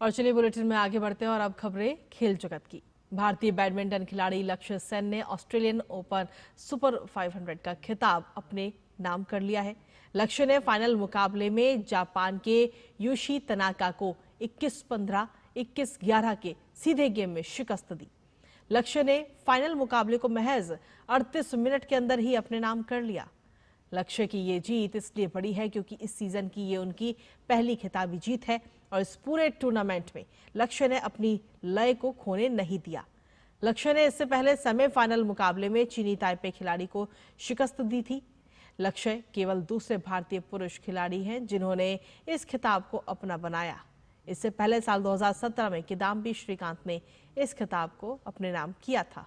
और चलिए बुलेटिन में आगे बढ़ते हैं और अब खबरें खेल जगत की। भारतीय बैडमिंटन खिलाड़ी लक्ष्य सेन ने ऑस्ट्रेलियन ओपन सुपर 500 का खिताब अपने नाम कर लिया है। लक्ष्य ने फाइनल मुकाबले में जापान के योशी तनाका को 21-15, 21-11 के सीधे गेम में शिकस्त दी। लक्ष्य ने फाइनल मुकाबले को महज 38 मिनट के अंदर ही अपने नाम कर लिया। लक्ष्य की ये जीत इसलिए बड़ी है क्योंकि इस सीजन की ये उनकी पहली खिताबी जीत है और इस पूरे टूर्नामेंट में लक्ष्य ने अपनी लय को खोने नहीं दिया। लक्ष्य ने इससे पहले सेमीफाइनल मुकाबले में चीनी ताइपे खिलाड़ी को शिकस्त दी थी। लक्ष्य केवल दूसरे भारतीय पुरुष खिलाड़ी हैं जिन्होंने इस खिताब को अपना बनाया। इससे पहले साल 2017 में किदाम्बी श्रीकांत ने इस खिताब को अपने नाम किया था।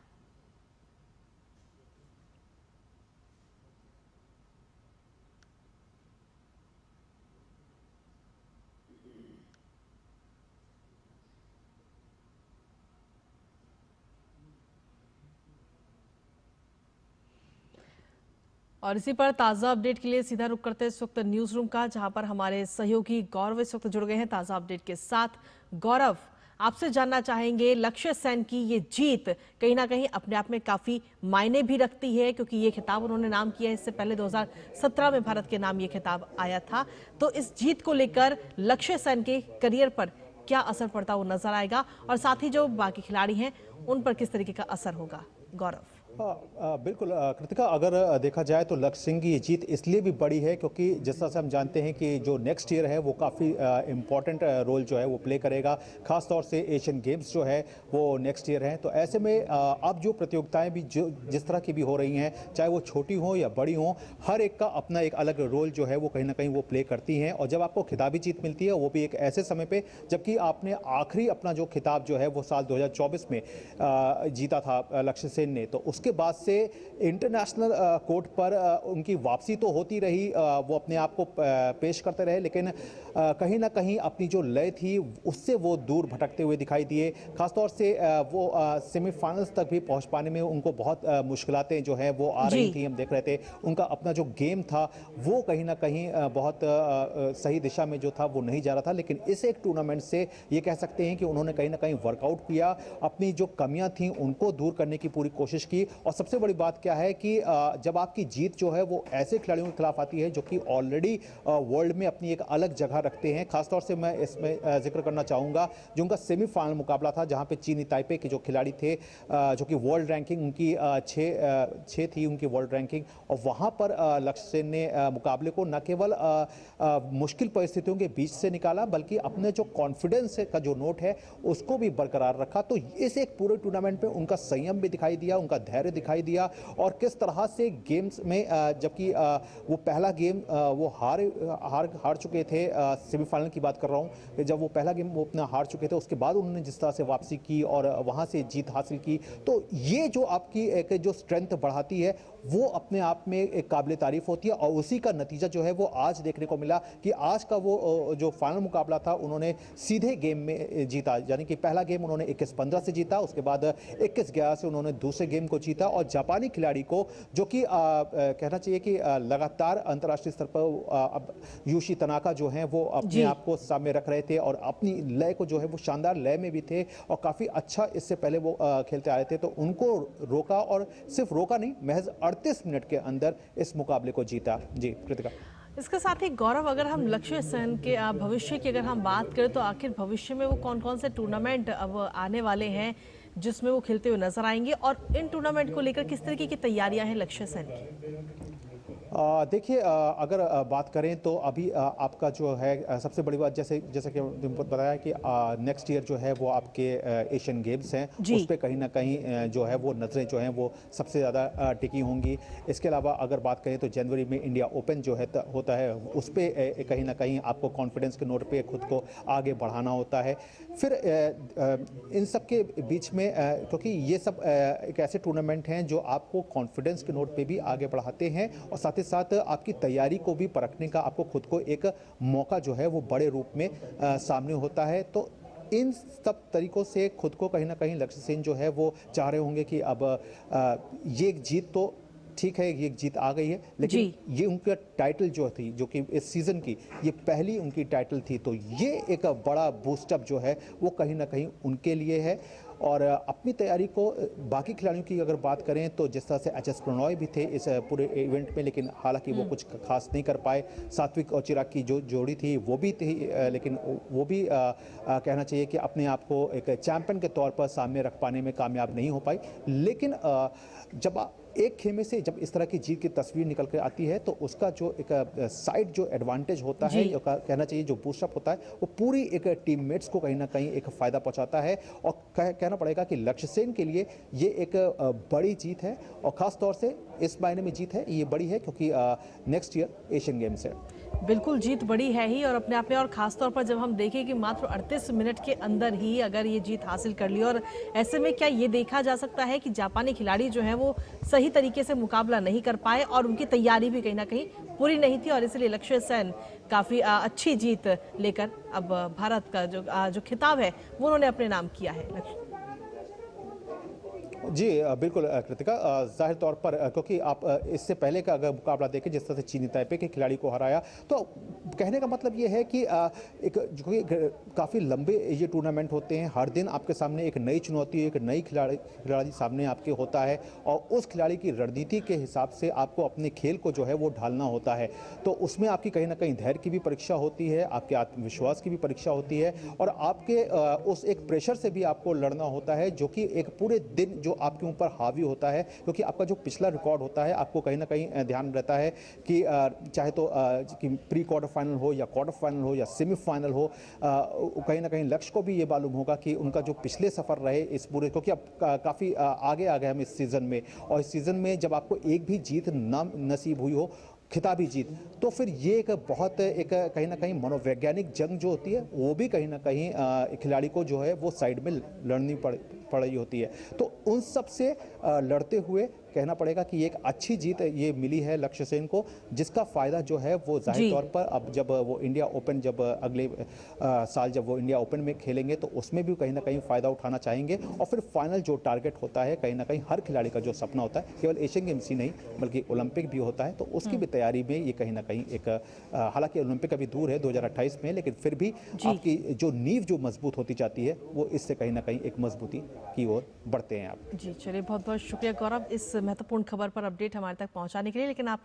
और इसी पर ताज़ा अपडेट के लिए सीधा रुक करते हैं इस वक्त न्यूज रूम का, जहां पर हमारे सहयोगी गौरव इस वक्त जुड़ गए हैं ताज़ा अपडेट के साथ। गौरव, आपसे जानना चाहेंगे लक्ष्य सेन की ये जीत कहीं ना कहीं अपने आप में काफी मायने भी रखती है क्योंकि ये खिताब उन्होंने नाम किया है। इससे पहले 2017 में भारत के नाम ये खिताब आया था। तो इस जीत को लेकर लक्ष्य सेन के करियर पर क्या असर पड़ता वो नजर आएगा और साथ ही जो बाकी खिलाड़ी हैं उन पर किस तरीके का असर होगा? गौरव। हाँ, बिल्कुल कृतिका, अगर देखा जाए तो लक्ष्य सिंह की ये जीत इसलिए भी बड़ी है क्योंकि जिस तरह से हम जानते हैं कि जो नेक्स्ट ईयर है वो काफ़ी इम्पॉर्टेंट रोल जो है वो प्ले करेगा। खास तौर से एशियन गेम्स जो है वो नेक्स्ट ईयर हैं। तो ऐसे में अब जो प्रतियोगिताएं भी जो जिस तरह की भी हो रही हैं, चाहे वो छोटी हों या बड़ी हों, हर एक का अपना एक अलग रोल जो है वो कहीं ना कहीं वो प्ले करती हैं। और जब आपको खिताबी जीत मिलती है वो भी एक ऐसे समय पर जबकि आपने आखिरी अपना जो खिताब जो है वो साल 2024 में जीता था लक्ष्य सेन ने, तो उसके बाद से इंटरनेशनल कोर्ट पर उनकी वापसी तो होती रही, वो अपने आप को पेश करते रहे, लेकिन कहीं ना कहीं अपनी जो लय थी उससे वो दूर भटकते हुए दिखाई दिए। खासतौर से वो सेमीफाइनल्स तक भी पहुंच पाने में उनको बहुत मुश्किलातें जो है वो आ रही थी। हम देख रहे थे उनका अपना जो गेम था वो कहीं ना कहीं बहुत सही दिशा में जो था वो नहीं जा रहा था। लेकिन इस एक टूर्नामेंट से ये कह सकते हैं कि उन्होंने कहीं ना कहीं वर्कआउट किया, अपनी जो कमियां थी उनको दूर करने की पूरी कोशिश की। और सबसे बड़ी बात क्या है कि जब आपकी जीत जो है वो ऐसे खिलाड़ियों के खिलाफ आती है जो कि ऑलरेडी वर्ल्ड में अपनी एक अलग जगह रखते हैं। खासतौर से मैं इसमें जिक्र करना चाहूँगा जो उनका सेमीफाइनल मुकाबला था जहां पे चीनी ताइपे के जो खिलाड़ी थे, जो कि वर्ल्ड रैंकिंग उनकी 6 थी उनकी वर्ल्ड रैंकिंग, और वहां पर लक्ष्य सेन ने मुकाबले को न केवल मुश्किल परिस्थितियों के बीच से निकाला बल्कि अपने जो कॉन्फिडेंस का जो नोट है उसको भी बरकरार रखा। तो इस एक पूरे टूर्नामेंट में उनका संयम भी दिखाई दिया, उनका धैर्य दिखाई दिया, और किस तरह से गेम्स में जबकि वो पहला गेम वो हार चुके थे, सेमीफाइनल की बात कर रहा हूँ, जब वो पहला गेम वो अपना हार चुके थे उसके बाद उन्होंने जिस तरह से वापसी की और वहाँ से जीत हासिल की, तो ये जो आपकी एक जो स्ट्रेंथ बढ़ाती है वो अपने आप में एक काबिल तारीफ होती है। और उसी का नतीजा जो है वो आज देखने को मिला कि आज का वो जो फाइनल मुकाबला था उन्होंने सीधे गेम में जीता, यानी कि पहला गेम उन्होंने 21-15 से जीता, उसके बाद 21-11 से उन्होंने दूसरे गेम को जीता और जापानी खिलाड़ी को, जो कि कहना चाहिए कि लगातार अंतर्राष्ट्रीय स्तर पर अब योशी तनाका जो हैं वो अपने आप को सामने रख रहे थे और अपनी लय को जो है वो शानदार लय में भी थे और काफ़ी अच्छा इससे पहले वो खेलते आ रहे थे, तो उनको रोका और सिर्फ रोका नहीं, महज 38 मिनट के अंदर इस मुकाबले को जीता। जी कृतिका। इसके साथ ही गौरव, अगर हम लक्ष्य सेन के भविष्य की अगर हम बात करें तो आखिर भविष्य में वो कौन कौन से टूर्नामेंट अब आने वाले हैं जिसमें वो खेलते हुए नजर आएंगे और इन टूर्नामेंट को लेकर किस तरीके की तैयारियां हैं लक्ष्य सेन की? देखिए, अगर बात करें तो अभी आपका जो है सबसे बड़ी बात जैसे कि बताया कि नेक्स्ट ईयर जो है वो आपके एशियन गेम्स हैं, उस पर कहीं ना कहीं जो है वो नज़रें जो हैं वो सबसे ज़्यादा टिकी होंगी। इसके अलावा अगर बात करें तो जनवरी में इंडिया ओपन जो है होता है, उस पर कहीं ना कहीं आपको कॉन्फिडेंस के नोट पे खुद को आगे बढ़ाना होता है। फिर इन सब के बीच में क्योंकि ये सब एक ऐसे टूर्नामेंट हैं जो आपको कॉन्फिडेंस के नोट पे भी आगे बढ़ाते हैं और साथ ही साथ आपकी तैयारी को भी परखने का आपको खुद को एक मौका जो है वो बड़े रूप में सामने होता है। तो इन सब तरीकों से खुद को कहीं ना कहीं लक्ष्य सेन जो है वो चाह रहे होंगे कि अब ये जीत तो ठीक है ये जीत आ गई है, लेकिन ये उनका टाइटल जो थी, जो कि इस सीजन की ये पहली उनकी टाइटल थी, तो ये एक बड़ा बूस्टअप जो है वो कहीं ना कहीं उनके लिए है। और अपनी तैयारी को बाकी खिलाड़ियों की अगर बात करें तो जिस तरह से एच एस प्रणॉय भी थे इस पूरे इवेंट में, लेकिन हालांकि वो कुछ खास नहीं कर पाए। सात्विक और चिराग की जो जोड़ी थी वो भी थी, लेकिन वो भी कहना चाहिए कि अपने आप को एक चैंपियन के तौर पर सामने रख पाने में कामयाब नहीं हो पाई। लेकिन जब एक खेमे से जब इस तरह की जीत की तस्वीर निकल कर आती है तो उसका जो एक साइड जो एडवांटेज होता है, कहना चाहिए जो बूस्टअप होता है, वो पूरी एक टीममेट्स को कहीं ना कहीं एक फायदा पहुंचाता है। और कहना पड़ेगा कि लक्ष्य सेन के लिए ये एक बड़ी जीत है, और खास तौर से इस मायने में जीत है, ये बड़ी है क्योंकि नेक्स्ट ईयर एशियन गेम्स है। बिल्कुल जीत बड़ी है ही और अपने आप में, और खास तौर पर जब हम देखें कि मात्र 38 मिनट के अंदर ही अगर ये जीत हासिल कर ली, और ऐसे में क्या ये देखा जा सकता है कि जापानी खिलाड़ी जो है वो सही तरीके से मुकाबला नहीं कर पाए और उनकी तैयारी भी कहीं ना कहीं पूरी नहीं थी, और इसलिए लक्ष्य सेन काफी अच्छी जीत लेकर अब भारत का जो खिताब है वो उन्होंने अपने नाम किया है। जी बिल्कुल कृतिका, जाहिर तौर पर क्योंकि आप इससे पहले का अगर मुकाबला देखें जिस तरह से चीनी ताइपे के खिलाड़ी को हराया, तो कहने का मतलब ये है कि एक जो काफ़ी लंबे ये टूर्नामेंट होते हैं, हर दिन आपके सामने एक नई चुनौती, एक नई खिलाड़ी सामने आपके होता है, और उस खिलाड़ी की रणनीति के हिसाब से आपको अपने खेल को जो है वो ढालना होता है। तो उसमें आपकी कहीं ना कहीं धैर्य की भी परीक्षा होती है, आपके आत्मविश्वास की भी परीक्षा होती है, और आपके उस एक प्रेशर से भी आपको लड़ना होता है जो कि एक पूरे दिन जो आपके ऊपर हावी होता है, क्योंकि आपका जो पिछला रिकॉर्ड होता है आपको कहीं ना कहीं ध्यान रहता है कि चाहे तो कि प्री क्वार्टर फाइनल हो या क्वार्टर फाइनल हो या सेमीफाइनल हो, कहीं ना कहीं लक्ष्य को भी ये मालूम होगा कि उनका जो पिछले सफर रहे इस पूरे, क्योंकि अब काफ़ी आगे आ गए हम इस सीज़न में, और इस सीज़न में जब आपको एक भी जीत ना नसीब हुई हो, खिताबी जीत, तो फिर ये एक बहुत एक कहीं ना कहीं मनोवैज्ञानिक जंग जो होती है वो भी कहीं ना कहीं खिलाड़ी को जो है वो साइड में लड़नी पड़ रही होती है। तो उन सब से लड़ते हुए कहना पड़ेगा कि एक अच्छी जीत ये मिली है लक्ष्य सेन को, जिसका फ़ायदा जो है वो जाहिर तौर पर अब जब वो इंडिया ओपन जब अगले साल जब वो इंडिया ओपन में खेलेंगे तो उसमें भी कहीं ना कहीं फ़ायदा उठाना चाहेंगे। और फिर फाइनल जो टारगेट होता है, कहीं ना कहीं हर खिलाड़ी का जो सपना होता है, केवल एशियन गेम्स ही नहीं बल्कि ओलंपिक भी होता है, तो उसकी भी तैयारी में ये कहीं ना कहीं एक, हालांकि ओलंपिक अभी दूर है 2028 में, लेकिन फिर भी आपकी जो नींव जो मजबूत होती जाती है वो इससे कहीं ना कहीं एक मजबूती की ओर बढ़ते हैं आप। जी चलिए, बहुत बहुत शुक्रिया गौरव इस महत्वपूर्ण खबर पर अपडेट हमारे तक पहुंचाने के लिए। लेकिन आप